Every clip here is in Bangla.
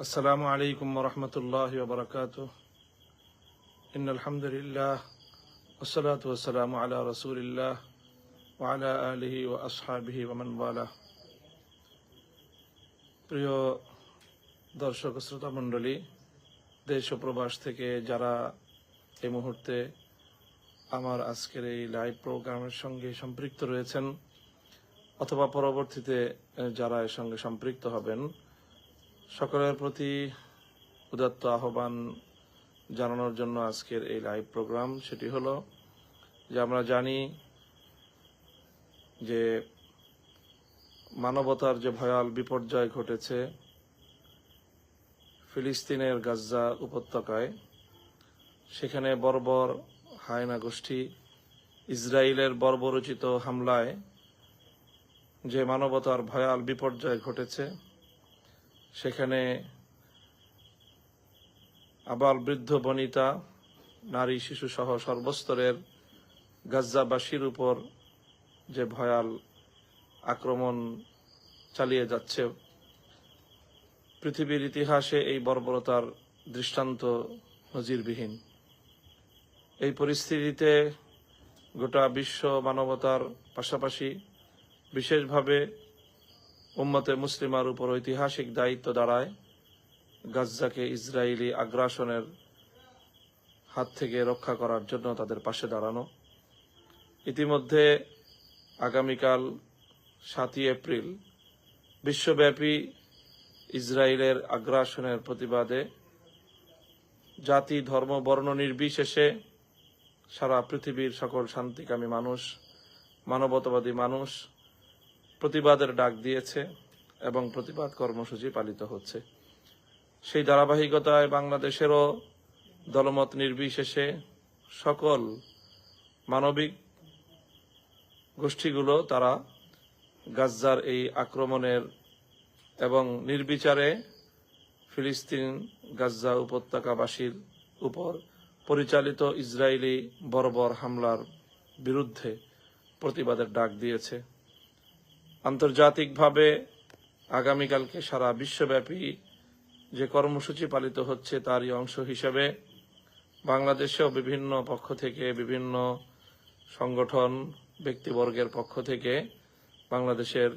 আসসালামু আলাইকুম ওয়া রাহমাতুল্লাহি ওয়া বারাকাতুহু। ইন্নাল হামদুলিল্লাহ ওয়াসসালাতু ওয়াসসালামু আলা রাসূলিল্লাহ ওয়া আলা আলিহি ওয়া আসহাবিহি ওয়া মান ওয়ালাহ। প্রিয় দর্শক শ্রোতা মণ্ডলী, দেশ ও প্রবাস থেকে যারা এই মুহূর্তে আমার আজকের এই লাইভ প্রোগ্রামের সঙ্গে সম্পৃক্ত রয়েছেন অথবা পরবর্তীতে যারা এর সঙ্গে সম্পৃক্ত হবেন, সকলের প্রতি উদাত্ত আহ্বান জানানোর জন্য আজকের এই লাইভ প্রোগ্রাম। সেটি হলো যে আমরা জানি যে মানবতার যে ভয়াল বিপর্যয় ঘটেছে ফিলিস্তিনের গাজ্জা উপত্যকায়, সেখানে বর্বর হায়না গোষ্ঠী ইসরায়েলের বর্বরোচিত হামলায় যে মানবতার ভয়াল বিপর্যয় ঘটেছে, সেখানে আবাল বৃদ্ধ বনিতা, নারী শিশু সহ সর্বস্তরের গাজ্জাবাসীর উপর যে ভয়াল আক্রমণ চালিয়ে যাচ্ছে, পৃথিবীর ইতিহাসে এই বর্বরতার দৃষ্টান্ত নজিরবিহীন। এই পরিস্থিতিতে গোটা বিশ্ব মানবতার পাশাপাশি বিশেষভাবে উম্মতে মুসলিমার উপর ঐতিহাসিক দায়িত্ব দাঁড়ায় গাজ্জাকে ইসরায়েলি আগ্রাসনের হাত থেকে রক্ষা করার জন্য তাদের পাশে দাঁড়ানো। ইতিমধ্যে আগামীকাল 7ই এপ্রিল বিশ্বব্যাপী ইসরায়েলের আগ্রাসনের প্রতিবাদে জাতি, ধর্ম, বর্ণ নির্বিশেষে সারা পৃথিবীর সকল শান্তিকামী মানুষ, মানবতাবাদী মানুষ প্রতিবাদের ডাক দিয়েছে এবং প্রতিবাদ কর্মসূচি পালিত হচ্ছে। সেই ধারাবাহিকতায় বাংলাদেশেরও দলমত নির্বিশেষে সকল মানবিক গোষ্ঠীগুলো তারা গাজ্জার এই আক্রমণের এবং নির্বিচারে ফিলিস্তিন গাজ্জা উপত্যকাবাসীর উপর পরিচালিত ইসরায়েলি বর্বর হামলার বিরুদ্ধে প্রতিবাদের ডাক দিয়েছে। আন্তর্জাতিকভাবে আগামীকালকে সারা বিশ্বব্যাপী যে কর্মসূচি পালিত হচ্ছে তারই অংশ হিসেবে বাংলাদেশেও বিভিন্ন পক্ষ থেকে, বিভিন্ন সংগঠন, ব্যক্তিবর্গের পক্ষ থেকে বাংলাদেশের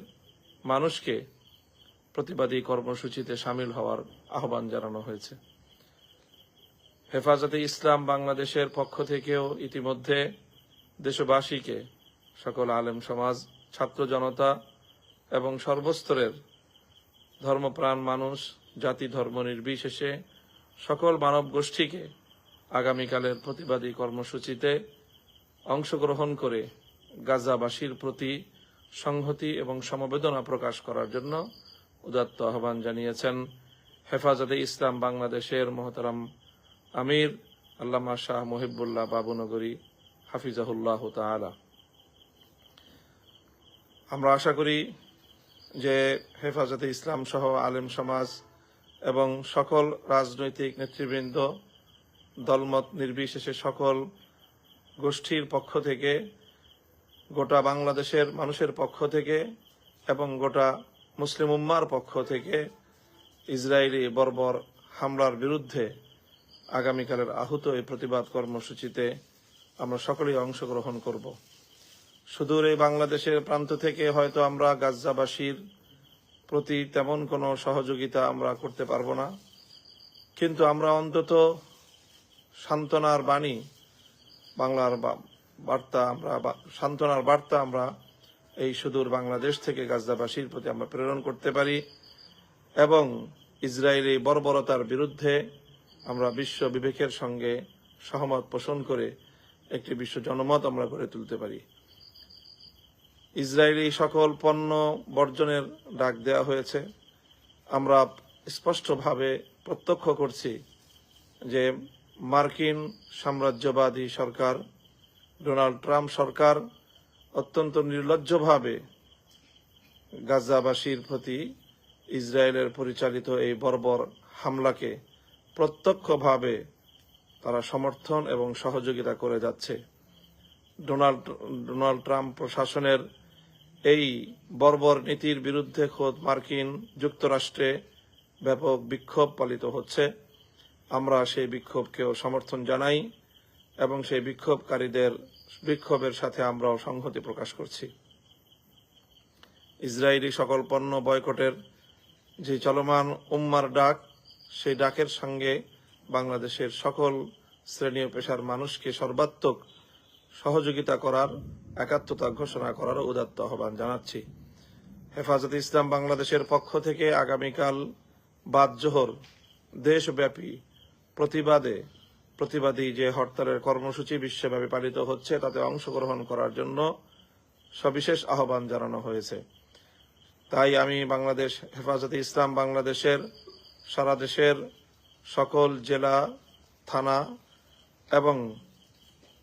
মানুষকে প্রতিবাদী কর্মসূচিতে সামিল হওয়ার আহ্বান জানানো হয়েছে। হেফাজতে ইসলাম বাংলাদেশের পক্ষ থেকেও ইতিমধ্যে দেশবাসীকে, সকল আলেম সমাজ, ছাত্র জনতা এবং সর্বস্তরের ধর্মপ্রাণ মানুষ, জাতি ধর্ম নির্বিশেষে সকল মানব গোষ্ঠীকে আগামীকালের প্রতিবাদী কর্মসূচিতে অংশগ্রহণ করে গাজ্জাবাসীর প্রতি সংহতি এবং সমবেদনা প্রকাশ করার জন্য উদাত্ত আহ্বান জানিয়েছেন হেফাজতে ইসলাম বাংলাদেশের মহতারাম আমির আল্লামা শাহ মুহিবুল্লাহ বাবুনগরী হাফিজাহুল্লাহ তাআলা। আমরা আশা করি যে হেফাজতে ইসলাম সহ আলেম সমাজ এবং সকল রাজনৈতিক নেতৃবৃন্দ, দলমত নির্বিশেষে সকল গোষ্ঠীর পক্ষ থেকে, গোটা বাংলাদেশের মানুষের পক্ষ থেকে এবং গোটা মুসলিম উম্মার পক্ষ থেকে ইসরায়েলি বর্বর হামলার বিরুদ্ধে আগামীকালের আহুত এই প্রতিবাদ কর্মসূচিতে আমরা সকলেই অংশগ্রহণ করব। সুদূর এই বাংলাদেশের প্রান্ত থেকে হয়তো আমরা গাজ্জাবাসীর প্রতি তেমন কোনো সহযোগিতা আমরা করতে পারবো না, কিন্তু আমরা অন্তত সান্ত্বনার বাণী, বাংলার বার্তা, সান্ত্বনার বার্তা আমরা এই সুদূর বাংলাদেশ থেকে গাজ্জাবাসীর প্রতি আমরা প্রেরণ করতে পারি এবং ইসরায়েলি বর্বরতার বিরুদ্ধে আমরা বিশ্ব বিবেকের সঙ্গে সহমত পোষণ করে একটি বিশ্ব জনমত আমরা গড়ে তুলতে পারি। ইসরায়েলি সকল পণ্য বর্জনের ডাক দেওয়া হয়েছে। আমরা স্পষ্টভাবে প্রত্যক্ষ করছি যে মার্কিন সাম্রাজ্যবাদী সরকার, ডোনাল্ড ট্রাম্প সরকার অত্যন্ত নির্লজ্জভাবে গাজ্জাবাসীর প্রতি ইসরায়েলের পরিচালিত এই বর্বর হামলাকে প্রত্যক্ষভাবে তারা সমর্থন এবং সহযোগিতা করে যাচ্ছে। ডোনাল্ড ট্রাম্প প্রশাসনের এই বর্বর নীতির বিরুদ্ধে খোদ মার্কিন যুক্তরাষ্ট্রে ব্যাপক বিক্ষোভ পালিত হচ্ছে, আমরা সেই বিক্ষোভকেও সমর্থন জানাই এবং সেই বিক্ষোভের সাথে আমরাও সংহতি প্রকাশ করছি। ইসরায়েলি সকল পণ্য বয়কটের যে চলমান উম্মার ডাক, সেই ডাকের সঙ্গে বাংলাদেশের সকল শ্রেণী ও পেশার মানুষকে সর্বাত্মক সহযোগিতা করার, একাত্মতা ঘোষণা করার উদাত্ত আহ্বান জানাচ্ছি। হেফাজতে ইসলাম বাংলাদেশের পক্ষ থেকে আগামীকাল বাদ জোহর দেশব্যাপী প্রতিবাদী যে হরতালের কর্মসূচি বিশ্বব্যাপী পালিত হচ্ছে, তাতে অংশগ্রহণ করার জন্য সবিশেষ আহ্বান জানানো হয়েছে। তাই আমি হেফাজতে ইসলাম বাংলাদেশের সারা দেশের সকল জেলা, থানা এবং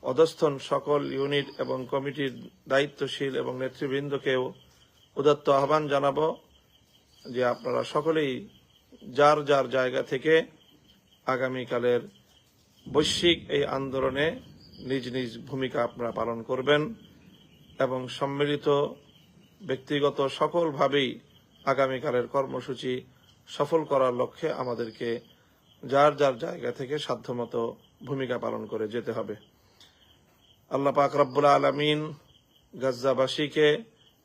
অধস্থন সকল ইউনিট এবং কমিটির দায়িত্বশীল এবং নেতৃবৃন্দকেও উদাত্ত আহ্বান জানাবো যে আপনারা সকলেই যার যার জায়গা থেকে আগামীকালের বৈশ্বিক এই আন্দোলনে নিজ নিজ ভূমিকা আপনারা পালন করবেন এবং সম্মিলিত ব্যক্তিগত সকলভাবেই আগামীকালের কর্মসূচি সফল করার লক্ষ্যে আমাদেরকে যার যার জায়গা থেকে সাধ্যমতো ভূমিকা পালন করে যেতে হবে। আল্লাহ পাক রব্বুল আলামিন গাজ্জাবাসীকে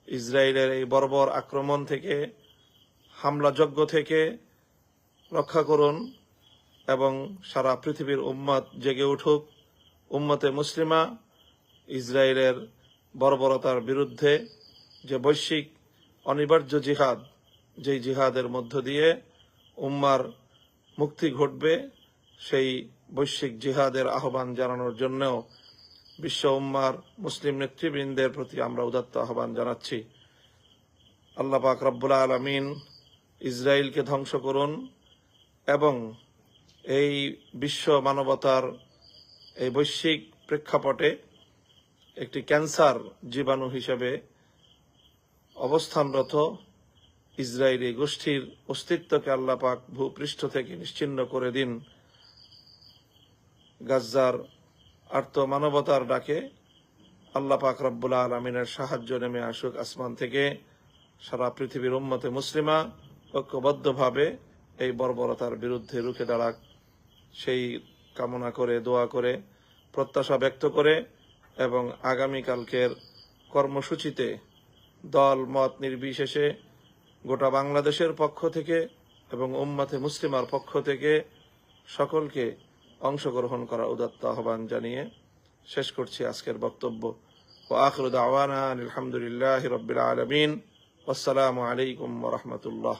ইসরায়েলের এই বর্বর আক্রমণ থেকে, হামলাযজ্ঞ থেকে রক্ষা করুন এবং সারা পৃথিবীর উম্মত জেগে উঠুক। উম্মতে মুসলিমা ইসরায়েলের বর্বরতার বিরুদ্ধে যে বৈশ্বিক অনিবার্য জিহাদ, যেই জিহাদের মধ্য দিয়ে উম্মার মুক্তি ঘটবে, সেই বৈশ্বিক জিহাদের আহ্বান জানানোর জন্যও বিশ্ব উম্মার মুসলিম নেতৃবৃন্দের প্রতি আমরা উদাত্ত আহ্বান জানাচ্ছি। আল্লাহ পাক রব্বুল আলামিন ইসরায়েলকে ধ্বংস করুন এবং এই বিশ্ব মানবতার এই বৈশ্বিক প্রেক্ষাপটে একটি ক্যান্সার জীবাণু হিসেবে অবস্থানরত ইসরায়েলি গোষ্ঠীর অস্তিত্বকে আল্লাহ পাক ভূপৃষ্ঠ থেকে নিশ্চিহ্ন করে দিন। গাজ্জার আর্ত মানবতার ডাকে আল্লাহ পাক রব্বুল আলামিনের সাহায্য নেমে আসুক আসমান থেকে। সারা পৃথিবীর উম্মতে মুসলিমা ঐক্যবদ্ধভাবে এই বর্বরতার বিরুদ্ধে রুখে দাঁড়াক, সেই কামনা করে, দোয়া করে, প্রত্যাশা ব্যক্ত করে এবং আগামীকালকের কর্মসূচিতে দল মত নির্বিশেষে গোটা বাংলাদেশের পক্ষ থেকে এবং উম্মতে মুসলিমার পক্ষ থেকে সকলকে অংশগ্রহণ করা উদাত্ত আহ্বান জানিয়ে শেষ করছি আজকের বক্তব্য। ওয়া আখিরু দাওয়ানা আলহামদুলিল্লাহি রাব্বিল আলামিন। আসসালামু আলাইকুম ওয়া রাহমাতুল্লাহ।